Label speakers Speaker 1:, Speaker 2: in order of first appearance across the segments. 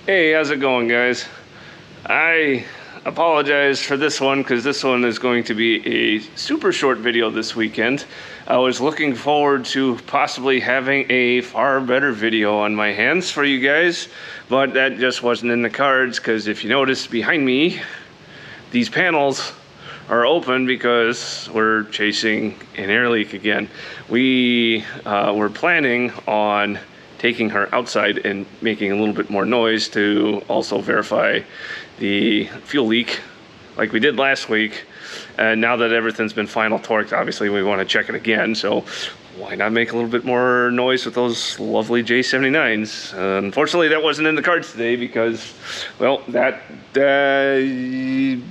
Speaker 1: Hey, how's it going, guys? I apologize for this one because this one is going to be a super short video this weekend. I was looking forward to possibly having a far better video on my hands for you guys, but that just wasn't in the cards because if you notice behind me, these panels are open because we're chasing an air leak again. We were planning on taking her outside and making a little bit more noise to also verify the fuel leak like we did last week. And now that everything's been final torqued, obviously we want to check it again. So why not make a little bit more noise with those lovely J79s? Unfortunately, that wasn't in the cards today because, well, that that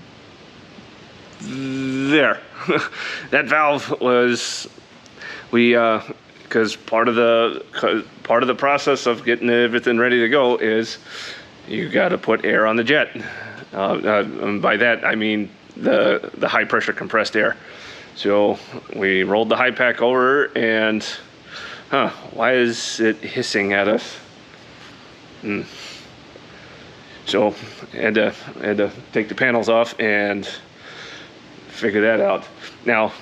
Speaker 1: valve was, because part of the process of getting everything ready to go is you got to put air on the jet. By that I mean the high pressure compressed air. So we rolled the high pack over, and why is it hissing at us? So had to take the panels off and figure that out. Now,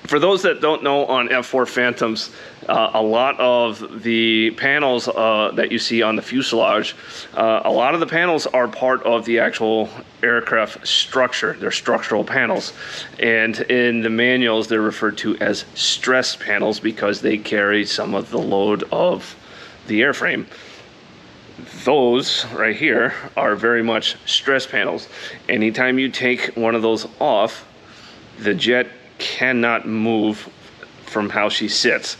Speaker 1: for those that don't know, on F4 Phantoms, a lot of the panels that you see on the fuselage, a lot of the panels are part of the actual aircraft structure. They're structural panels. And in the manuals, they're referred to as stress panels because they carry some of the load of the airframe. Those right here are very much stress panels. Anytime you take one of those off, the jet cannot move from how she sits,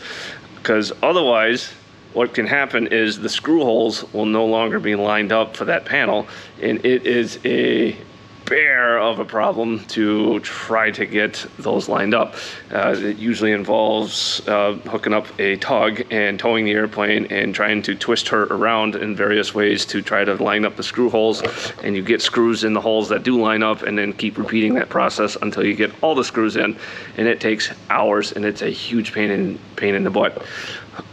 Speaker 1: because otherwise what can happen is the screw holes will no longer be lined up for that panel, and it is a bear of a problem to try to get those lined up. It usually involves hooking up a tug and towing the airplane and trying to twist her around in various ways to try to line up the screw holes, and you get screws in the holes that do line up, and then keep repeating that process until you get all the screws in, and it takes hours, and it's a huge pain in the butt.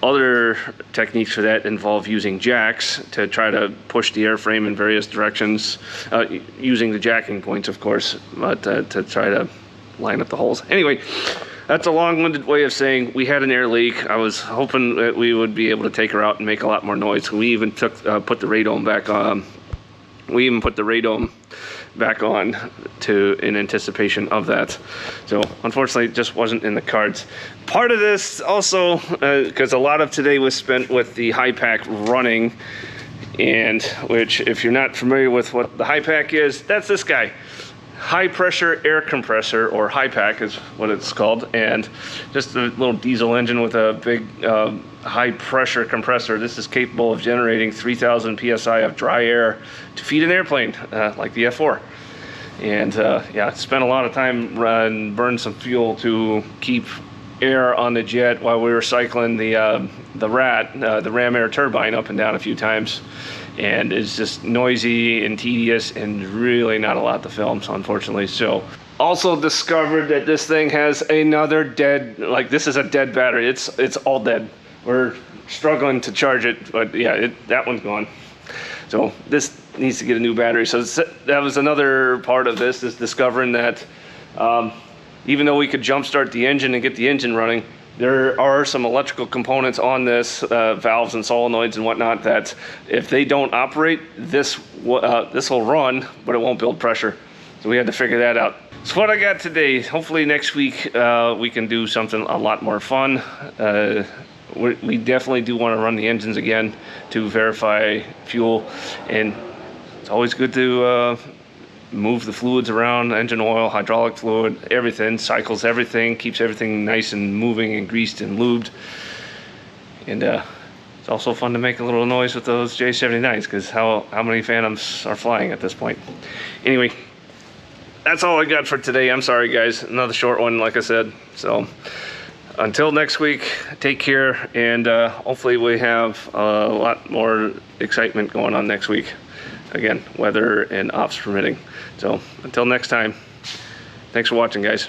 Speaker 1: Other techniques for that involve using jacks to try to push the airframe in various directions, using the jacking points, of course, but to try to line up the holes. Anyway, that's a long-winded way of saying we had an air leak. I was hoping that we would be able to take her out and make a lot more noise. We even put the radome back on. We even put the radome back on in anticipation of that. So unfortunately it just wasn't in the cards. Part of this also, because a lot of today was spent with the high pack running, and which, if you're not familiar with what the high pack is, that's this guy. High pressure air compressor, or high pack is what it's called, and just a little diesel engine with a big high pressure compressor. This is capable of generating 3,000 psi of dry air to feed an airplane like the F4. And yeah, spent a lot of time burned some fuel to keep air on the jet while we were cycling the ram air turbine up and down a few times. And it's just noisy and tedious and really not a lot to film, so unfortunately. So also discovered that this thing has another dead, like this is a dead battery. It's all dead. We're struggling to charge it, but yeah, that one's gone. So this needs to get a new battery. So that was another part of this, is discovering that even though we could jumpstart the engine and get the engine running, there are some electrical components on this, valves and solenoids and whatnot, that if they don't operate, this will run, but it won't build pressure. So we had to figure that out. So what I got today, hopefully next week we can do something a lot more fun. We definitely do want to run the engines again to verify fuel, and it's always good to move the fluids around, engine oil, hydraulic fluid, everything, cycles everything, keeps everything nice and moving and greased and lubed. And it's also fun to make a little noise with those J79s, because how many Phantoms are flying at this point? Anyway, that's all I got for today. I'm sorry, guys. Another short one, like I said. So until next week, take care, and hopefully we have a lot more excitement going on next week. Again, weather and ops permitting. So until next time, thanks for watching, guys.